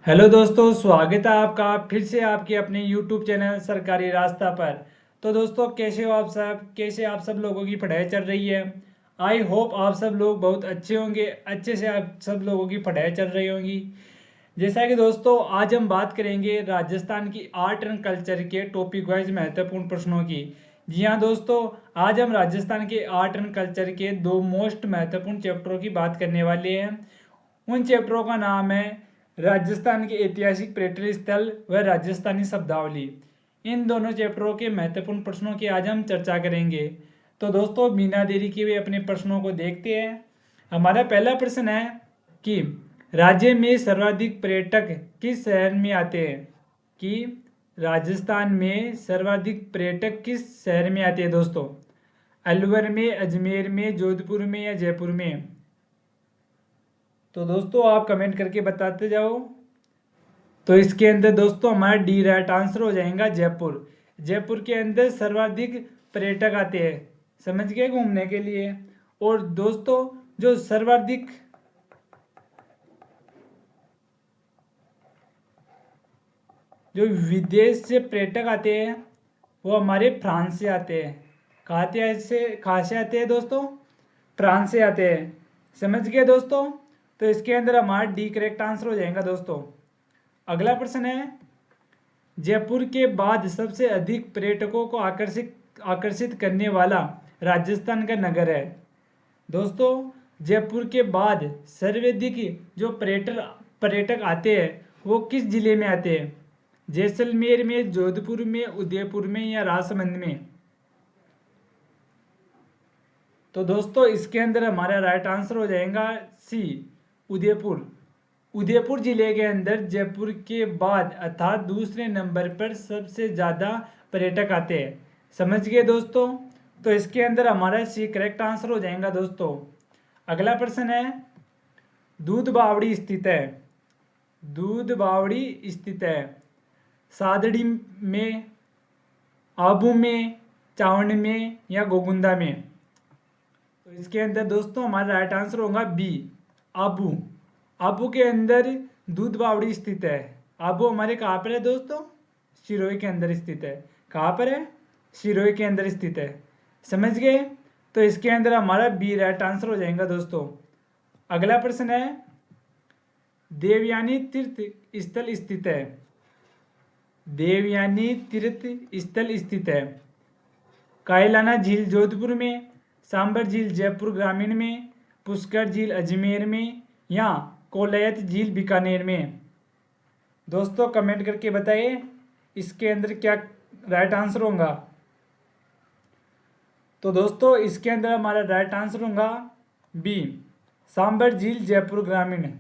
Hello दोस्तों, स्वागत है आपका फिर से आपके अपने यूट्यूब चैनल सरकारी रास्ता पर। तो दोस्तों, कैसे आप सब लोगों की पढ़ाई चल रही है। आई होप आप सब लोग बहुत अच्छे होंगे, अच्छे से आप सब लोगों की पढ़ाई चल रही होंगी। जैसा कि दोस्तों, आज हम बात करेंगे राजस्थान की आर्ट एंड कल्चर के टॉपिक वाइज महत्वपूर्ण प्रश्नों की। जी हाँ दोस्तों, आज हम राजस्थान के आर्ट एंड कल्चर के दो मोस्ट महत्वपूर्ण चैप्टरों की बात करने वाले हैं। उन चैप्टरों का नाम है राजस्थान के ऐतिहासिक पर्यटन स्थल व राजस्थानी शब्दावली। इन दोनों चैप्टरों के महत्वपूर्ण प्रश्नों की आज हम चर्चा करेंगे। तो दोस्तों, बिना देरी किए हुए अपने प्रश्नों को देखते हैं। हमारा पहला प्रश्न है कि राज्य में सर्वाधिक पर्यटक किस शहर में आते हैं। कि राजस्थान में सर्वाधिक पर्यटक किस शहर में आते हैं दोस्तों। अलवर में, अजमेर में, जोधपुर में या जयपुर में। तो दोस्तों, आप कमेंट करके बताते जाओ। तो इसके अंदर दोस्तों हमारा डी राइट आंसर हो जाएगा जयपुर। जयपुर के अंदर सर्वाधिक पर्यटक आते हैं, समझ गए, घूमने के लिए। और दोस्तों, जो सर्वाधिक जो विदेश से पर्यटक आते हैं वो हमारे फ्रांस से आते हैं। कहाँ से आते हैं दोस्तों। फ्रांस से आते हैं, समझ गए दोस्तों। तो इसके अंदर हमारा डी करेक्ट आंसर हो जाएगा दोस्तों। अगला प्रश्न है, जयपुर के बाद सबसे अधिक पर्यटकों को आकर्षित करने वाला राजस्थान का नगर है। दोस्तों, जयपुर के बाद सर्वाधिक जो पर्यटक आते हैं वो किस जिले में आते हैं। जैसलमेर में, जोधपुर में, उदयपुर में या राजसमंद में। तो दोस्तों, इसके अंदर हमारा राइट आंसर हो जाएगा सी, उदयपुर। उदयपुर जिले के अंदर जयपुर के बाद अर्थात दूसरे नंबर पर सबसे ज़्यादा पर्यटक आते हैं, समझ गए दोस्तों। तो इसके अंदर हमारा सी करेक्ट आंसर हो जाएगा दोस्तों। अगला प्रश्न है, दूध बावड़ी स्थित है। दूध बावड़ी स्थित है सादड़ी में, आबू में, चावंड में या गोगुंदा में। तो इसके अंदर दोस्तों हमारा राइट आंसर होगा बी, आबू। आबू के अंदर दूध बावड़ी स्थित है। आबू हमारे कहाँ पर है दोस्तों, सिरोही के अंदर स्थित है। कहाँ पर है, सिरोही के अंदर स्थित है, समझ गए। तो इसके अंदर हमारा बी राइट आंसर हो जाएगा दोस्तों। अगला प्रश्न है, देवयानी तीर्थ स्थल स्थित है। देवयानी तीर्थ स्थल स्थित है कायलाना झील जोधपुर में, सांबर झील जयपुर ग्रामीण में, पुष्कर झील अजमेर में या कोलयत झील बीकानेर में। दोस्तों कमेंट करके बताइए इसके अंदर क्या राइट आंसर होगा। तो दोस्तों, इसके अंदर हमारा राइट आंसर होगा बी, सांबर झील जयपुर ग्रामीण।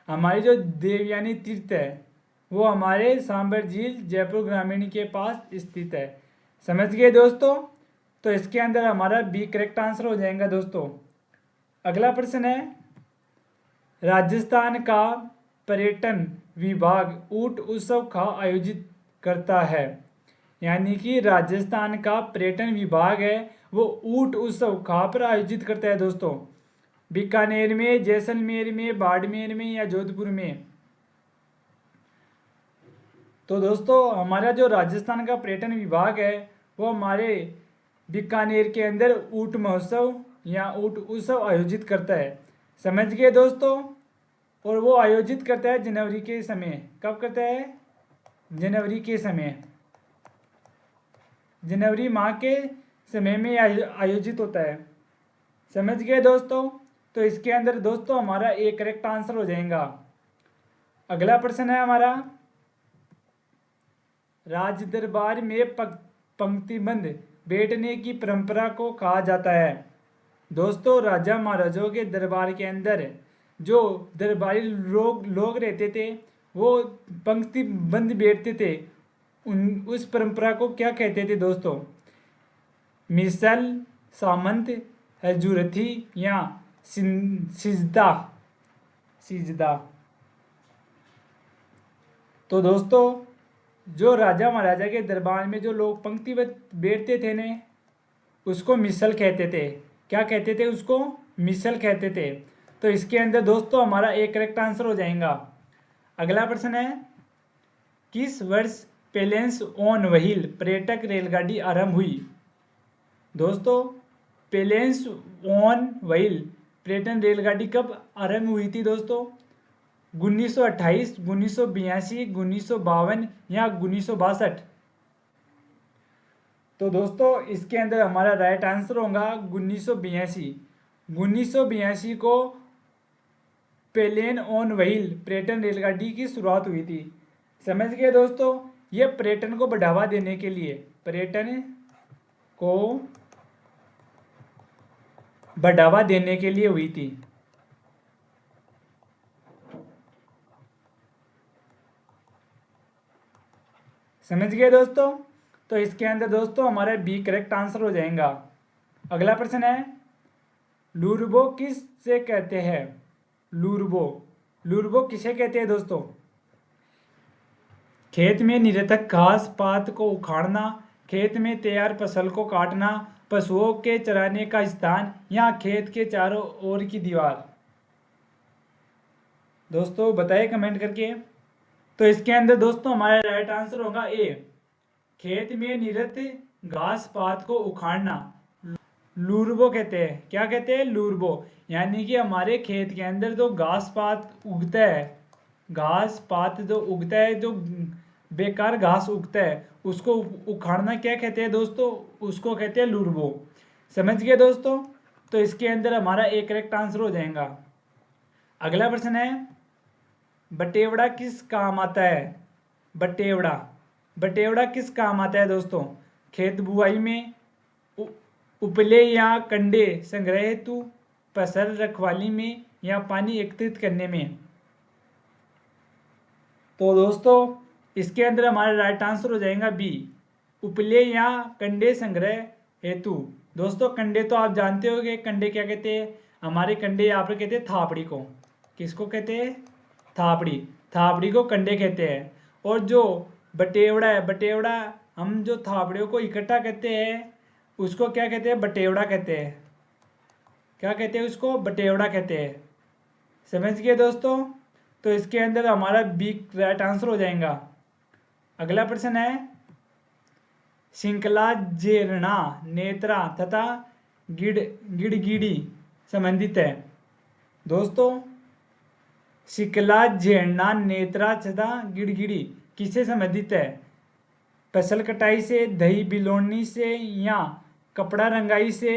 हमारी जो देवयानी तीर्थ है वो हमारे सांबर झील जयपुर ग्रामीण के पास स्थित है, समझ गए दोस्तों। तो इसके अंदर हमारा बी करेक्ट आंसर हो जाएगा दोस्तों। अगला प्रश्न है, राजस्थान का पर्यटन विभाग ऊंट उत्सव का आयोजित करता है। यानी कि राजस्थान का पर्यटन विभाग है वो ऊंट उत्सव कहाँ पर आयोजित करता है दोस्तों। बीकानेर में, जैसलमेर में, बाड़मेर में या जोधपुर में। तो दोस्तों, हमारा जो राजस्थान का पर्यटन विभाग है वो हमारे बीकानेर के अंदर ऊंट महोत्सव या ऊंट उत्सव आयोजित करता है, समझ गए दोस्तों। और वो आयोजित करता है जनवरी के समय। कब करता है, जनवरी के समय, जनवरी माह के समय में आयोजित होता है, समझ गए दोस्तों। तो इसके अंदर दोस्तों हमारा एक करेक्ट आंसर हो जाएगा। अगला प्रश्न है हमारा, राज दरबार में पंक्तिबंद बैठने की परंपरा को कहा जाता है। दोस्तों, राजा महाराजाओं के दरबार के अंदर जो दरबारी लोग रहते थे वो पंक्तिबंद बैठते थे। उस परंपरा को क्या कहते थे दोस्तों। मिसल, सामंत, हजूरथी या सिजदा। सिजदा। तो दोस्तों, जो राजा महाराजा के दरबार में जो लोग पंक्तिबद्ध बैठते थे ने उसको मिसल कहते थे। क्या कहते थे उसको, मिसल कहते थे। तो इसके अंदर दोस्तों हमारा एक करेक्ट आंसर हो जाएगा। अगला प्रश्न है, किस वर्ष पेलेंस ऑन व्हील पर्यटक रेलगाड़ी आरंभ हुई? दोस्तों, पेलेंस ऑन व्हील पर्यटन रेलगाड़ी कब आरंभ हुई थी दोस्तों? 1928, 1982, 1952 या 1962? तो दोस्तों इसके अंदर हमारा राइट आंसर होगा 1982। 1982 को पेलेन ऑन व्हील पर्यटन रेलगाड़ी की शुरुआत हुई थी। समझ गए दोस्तों, ये पर्यटन को बढ़ावा देने के लिए, पर्यटन को बढ़ावा देने के लिए हुई थी। समझ गए दोस्तों, तो इसके अंदर दोस्तों हमारा बी करेक्ट आंसर हो जाएगा। अगला प्रश्न है, लूरबो किस से कहते हैं? लूरबो, लूरबो किसे कहते हैं दोस्तों? खेत में निरर्थक घास पात को उखाड़ना, खेत में तैयार फसल को काटना, पशुओं के चराने का स्थान या खेत के चारों ओर की दीवार? दोस्तों बताइए कमेंट करके। तो इसके अंदर दोस्तों हमारा राइट आंसर होगा ए, खेत में निरर्थक घास पात को उखाड़ना, लूरबो कहते हैं। क्या कहते हैं? लूरबो। यानी कि हमारे खेत के अंदर जो घास पात उगता है, घास पात जो उगता है, जो बेकार घास उगता है, उसको उखाड़ना क्या कहते हैं दोस्तों? उसको कहते हैं लूरबो। समझ गए दोस्तों, तो इसके अंदर हमारा एक करेक्ट आंसर हो जाएगा। अगला प्रश्न है, बटेवड़ा किस काम आता है? बटेवड़ा, बटेवड़ा किस काम आता है दोस्तों? खेत बुआई में, उपले या कंडे संग्रह हेतु, फसल रखवाली में या पानी एकत्रित करने में? तो दोस्तों इसके अंदर हमारा राइट आंसर हो जाएगा बी, उपले या कंडे संग्रह हेतु। दोस्तों कंडे तो आप जानते होंगे, कंडे क्या कहते हैं? हमारे कंडे यहाँ पर कहते हैं थापड़ी को। किसको कहते हैं? थापड़ी, थापड़ी को कंडे कहते हैं। और जो बटेवड़ा है, बटेवड़ा हम जो थापड़ियों को इकट्ठा करते हैं उसको क्या कहते हैं? बटेवड़ा कहते हैं। क्या कहते हैं उसको? बटेवड़ा कहते हैं। समझ गए दोस्तों, तो इसके अंदर हमारा बी राइट आंसर हो जाएगा। अगला प्रश्न है, श्रृंखला जेरना नेत्रा तथा गिड़गिड़ी संबंधित है। दोस्तों श्रृंखला झेड़ना नेत्रा तथा गिड़गिड़ी किससे संबंधित है? फसल कटाई से, दही बिलोनी से या कपड़ा रंगाई से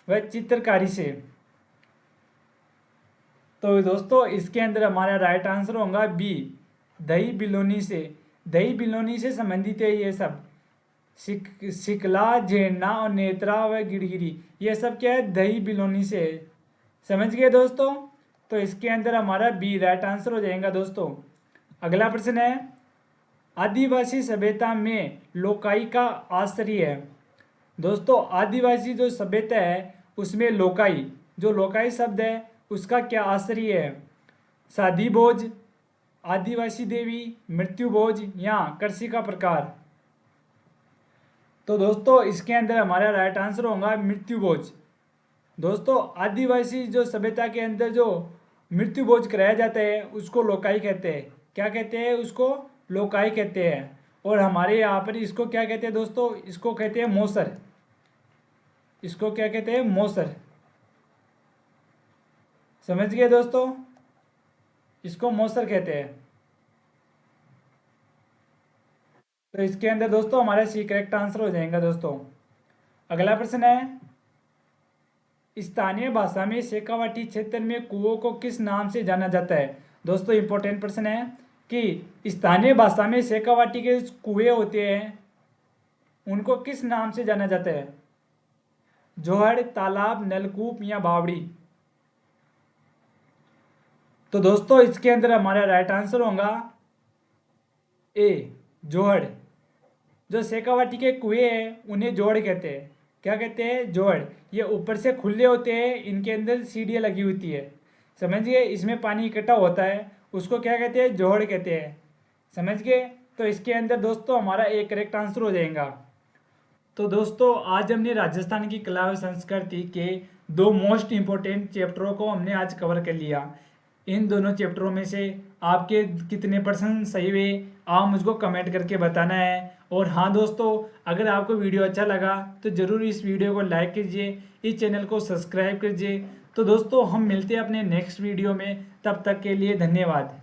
व चित्रकारी से? तो दोस्तों इसके अंदर हमारा राइट आंसर होगा बी, दही बिलोनी से। दही बिलोनी से संबंधित है ये सब। शिकला झेड़ना और नेत्रा व गिड़गिड़ी ये सब क्या है? दही बिलोनी से है। समझ गए दोस्तों, तो इसके अंदर हमारा बी राइट आंसर हो जाएगा दोस्तों। अगला प्रश्न है, आदिवासी सभ्यता में लोकाई का आश्रय है। दोस्तों आदिवासी जो सभ्यता है उसमें लोकाई, जो लोकाई शब्द है उसका क्या आश्रय है? शादी भोज, आदिवासी देवी, मृत्यु भोज या कृषि का प्रकार? तो दोस्तों इसके अंदर हमारा राइट आंसर होगा मृत्यु भोज। दोस्तों आदिवासी जो सभ्यता के अंदर जो मृत्यु भोज कराया जाता है उसको लोकाई कहते हैं। क्या कहते हैं उसको? लोकाई कहते हैं। और हमारे यहाँ पर इसको क्या कहते हैं दोस्तों? इसको कहते हैं मौसर। इसको क्या कहते हैं? मौसर। समझ गए दोस्तों, इसको मौसर कहते हैं। तो इसके अंदर दोस्तों हमारा सी करेक्ट आंसर हो जाएगा दोस्तों। अगला प्रश्न है, स्थानीय भाषा में शेखावाटी क्षेत्र में कुओं को किस नाम से जाना जाता है? दोस्तों इंपॉर्टेंट प्रश्न है कि स्थानीय भाषा में शेखावाटी के कुएं होते हैं उनको किस नाम से जाना जाता है? जोहड़, तालाब, नलकूप या बावड़ी? तो दोस्तों इसके अंदर हमारा राइट आंसर होगा ए, जोहड़। जो शेखावाटी के कुएं हैं उन्हें जोहड़ कहते हैं। क्या कहते हैं? जोहड़। ये ऊपर से खुले होते हैं, इनके अंदर सीढ़ियाँ लगी होती है। समझिए, इसमें पानी इकट्ठा होता है, उसको क्या कहते हैं? जोहड़ कहते हैं। समझ गए, तो इसके अंदर दोस्तों हमारा एक करेक्ट आंसर हो जाएगा। तो दोस्तों आज हमने राजस्थान की कला और संस्कृति के दो मोस्ट इम्पोर्टेंट चैप्टरों को हमने आज कवर कर लिया। इन दोनों चैप्टरों में से आपके कितने % सही हुए आप मुझको कमेंट करके बताना है। और हाँ दोस्तों, अगर आपको वीडियो अच्छा लगा तो ज़रूर इस वीडियो को लाइक कीजिए, इस चैनल को सब्सक्राइब कीजिए। तो दोस्तों हम मिलते हैं अपने नेक्स्ट वीडियो में, तब तक के लिए धन्यवाद।